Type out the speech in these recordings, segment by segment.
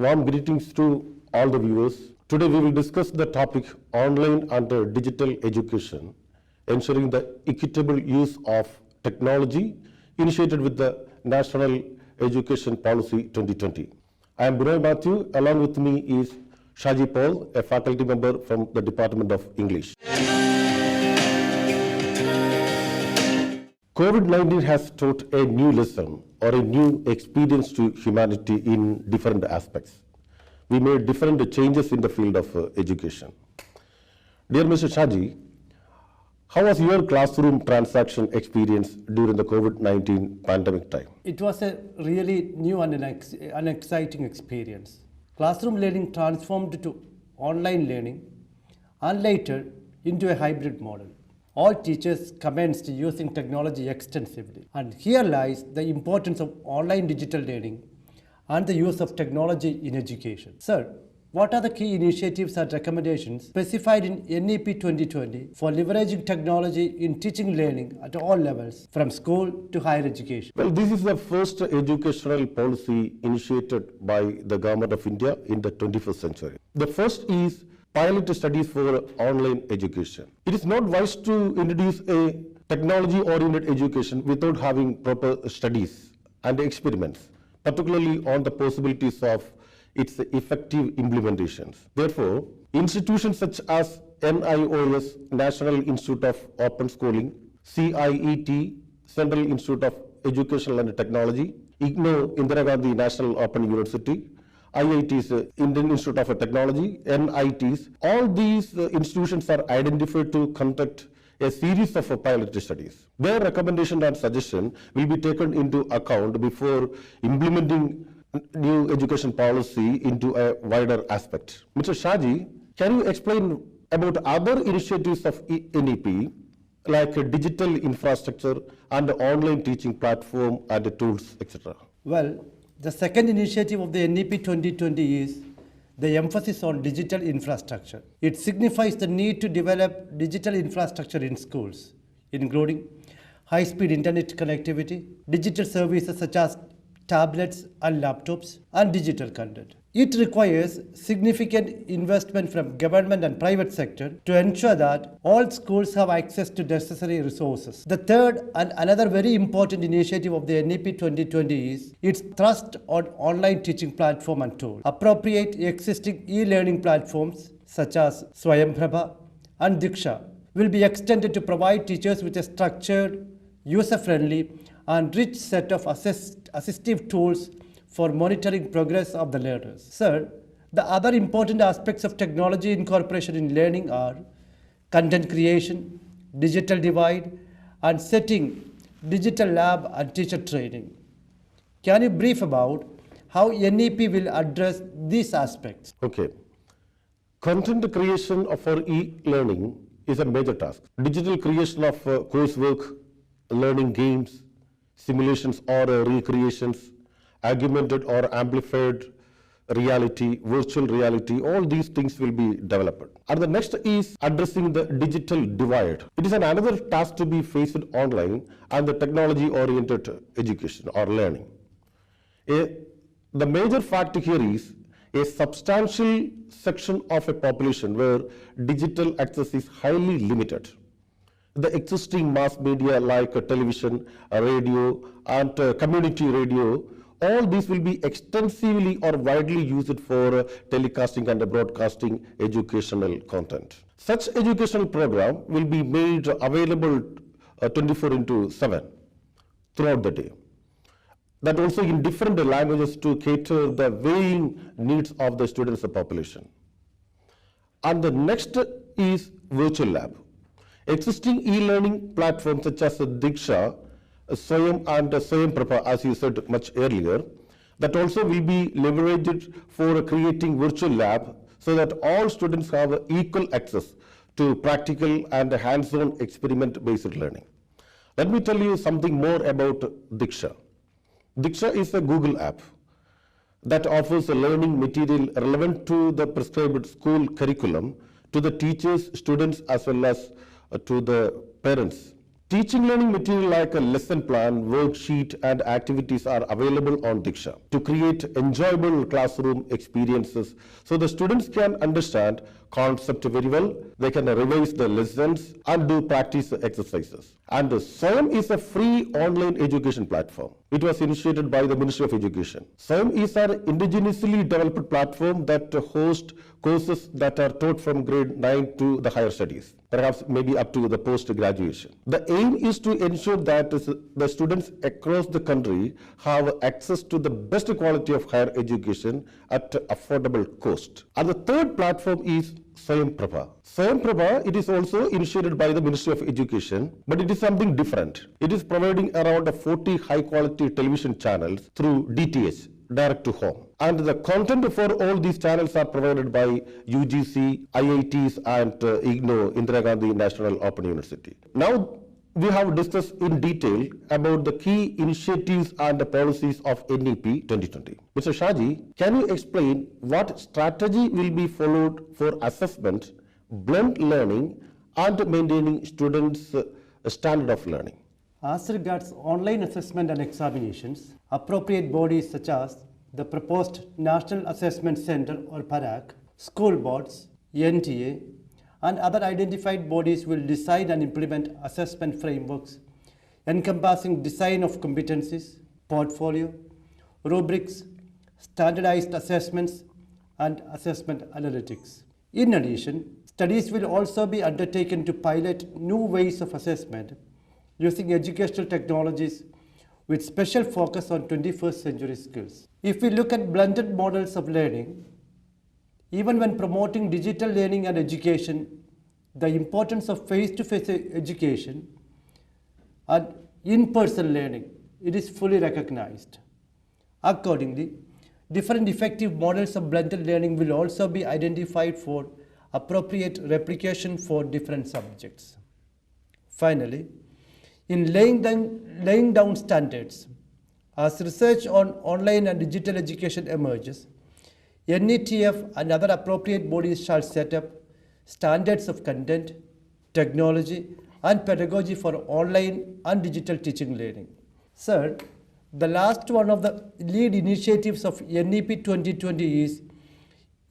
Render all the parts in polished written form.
Warm greetings to all the viewers. Today we will discuss the topic online and digital education, ensuring the equitable use of technology initiated with the National Education Policy 2020. I am Binoy Matthew. Along with me is Shaji Paul, a faculty member from the Department of English. COVID-19 has taught a new lesson or a new experience to humanity in different aspects. We made different changes in the field of education. Dear Mr. Shaji, how was your classroom transaction experience during the COVID-19 pandemic time? It was a really new and an exciting experience. Classroom learning transformed to online learning and later into a hybrid model. All teachers commenced using technology extensively. And here lies the importance of online digital learning and the use of technology in education. Sir, what are the key initiatives and recommendations specified in NEP 2020 for leveraging technology in teaching learning at all levels, from school to higher education? Well, this is the first educational policy initiated by the Government of India in the 21st century. The first is pilot studies for online education. It is not wise to introduce a technology-oriented education without having proper studies and experiments, particularly on the possibilities of its effective implementations. Therefore, institutions such as NIOS, National Institute of Open Schooling, CIET, Central Institute of Educational and Technology, IGNOU, Indira Gandhi National Open University, IITs, Indian Institute of Technology, NITs, all these institutions are identified to conduct a series of pilot studies. Their recommendation and suggestion will be taken into account before implementing new education policy into a wider aspect. Mr. Shaji, can you explain about other initiatives of NEP like digital infrastructure and online teaching platform and tools, etc.? Well, the second initiative of the NEP 2020 is the emphasis on digital infrastructure. It signifies the need to develop digital infrastructure in schools, including high-speed internet connectivity, digital services such as tablets and laptops, and digital content. It requires significant investment from government and private sector to ensure that all schools have access to necessary resources. The third and another very important initiative of the NEP 2020 is its thrust on online teaching platform and tools. Appropriate existing e-learning platforms such as Swayamprabha and Diksha will be extended to provide teachers with a structured, user-friendly, and rich set of assistive tools for monitoring progress of the learners. Sir, the other important aspects of technology incorporation in learning are content creation, digital divide, and setting digital lab and teacher training. Can you brief about how NEP will address these aspects? Okay. Content creation for e-learning is a major task. Digital creation of coursework, learning games, simulations or recreations, augmented or amplified reality, virtual reality, all these things will be developed. And the next is addressing the digital divide. It is another task to be faced online and the technology-oriented education or learning. The major factor here is a substantial section of a population where digital access is highly limited. The existing mass media like television, radio, and community radio, all these will be extensively or widely used for telecasting and broadcasting educational content. Such educational program will be made available 24/7 throughout the day. That also in different languages to cater the varying needs of the students' population. And the next is virtual lab. Existing e-learning platforms such as Diksha, Swayam and Swayamprabha, as you said much earlier, that also will be leveraged for creating virtual lab so that all students have equal access to practical and hands-on experiment-based learning. Let me tell you something more about Diksha. Diksha is a Google app that offers a learning material relevant to the prescribed school curriculum to the teachers, students, as well as to the parents. Teaching learning material like a lesson plan, worksheet, and activities are available on Diksha to create enjoyable classroom experiences so the students can understand concept very well, they can revise the lessons and do practice exercises. And SWAYAM is a free online education platform. It was initiated by the Ministry of Education. SWAYAM is an indigenously developed platform that hosts courses that are taught from grade 9 to the higher studies, perhaps maybe up to the post-graduation. The aim is to ensure that the students across the country have access to the best quality of higher education at affordable cost. And the third platform is SWAYAM Prabha. SWAYAM Prabha, it is also initiated by the Ministry of Education, but it is something different. It is providing around 40 high-quality television channels through DTH, direct to home. And the content for all these channels are provided by UGC, IITs, and IGNOU, Indira Gandhi National Open University. Now, we have discussed in detail about the key initiatives and the policies of NEP 2020. Mr. Shaji, can you explain what strategy will be followed for assessment, blended learning, and maintaining students' standard of learning? As regards online assessment and examinations, appropriate bodies such as the proposed National Assessment Center or PARAC, school boards, NTA, and other identified bodies will decide and implement assessment frameworks encompassing design of competencies, portfolio, rubrics, standardized assessments, and assessment analytics. In addition, studies will also be undertaken to pilot new ways of assessment using educational technologies with special focus on 21st century skills. If we look at blended models of learning, even when promoting digital learning and education, the importance of face-to-face education and in-person learning, it is fully recognized. Accordingly, different effective models of blended learning will also be identified for appropriate replication for different subjects. Finally, in laying down standards, as research on online and digital education emerges, NETF and other appropriate bodies shall set up standards of content, technology, and pedagogy for online and digital teaching learning. Sir, the last one of the lead initiatives of NEP 2020 is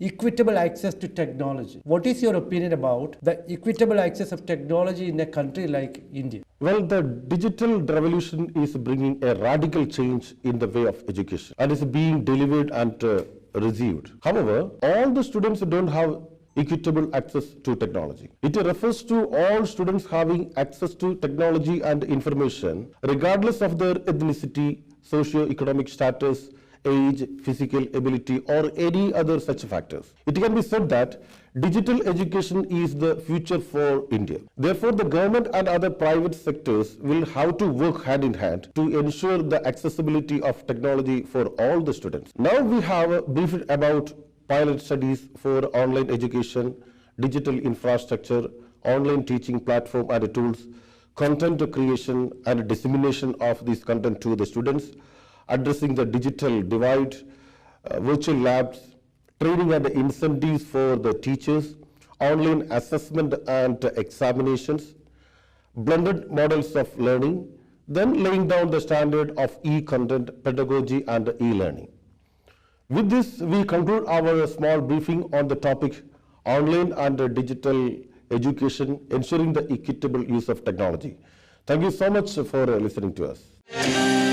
equitable access to technology. What is your opinion about the equitable access of technology in a country like India? Well, the digital revolution is bringing a radical change in the way of education and is being delivered and received. However, all the students don't have equitable access to technology. It refers to all students having access to technology and information regardless of their ethnicity, socio-economic status, age, physical ability, or any other such factors. It can be said that digital education is the future for India. Therefore, the government and other private sectors will have to work hand in hand to ensure the accessibility of technology for all the students. Now we have briefed about pilot studies for online education, digital infrastructure, online teaching platform and tools, content creation and dissemination of this content to the students, addressing the digital divide, virtual labs, training and incentives for the teachers, online assessment and examinations, blended models of learning, then laying down the standard of e-content, pedagogy and e-learning. With this, we conclude our small briefing on the topic online and digital education, ensuring the equitable use of technology. Thank you so much for listening to us.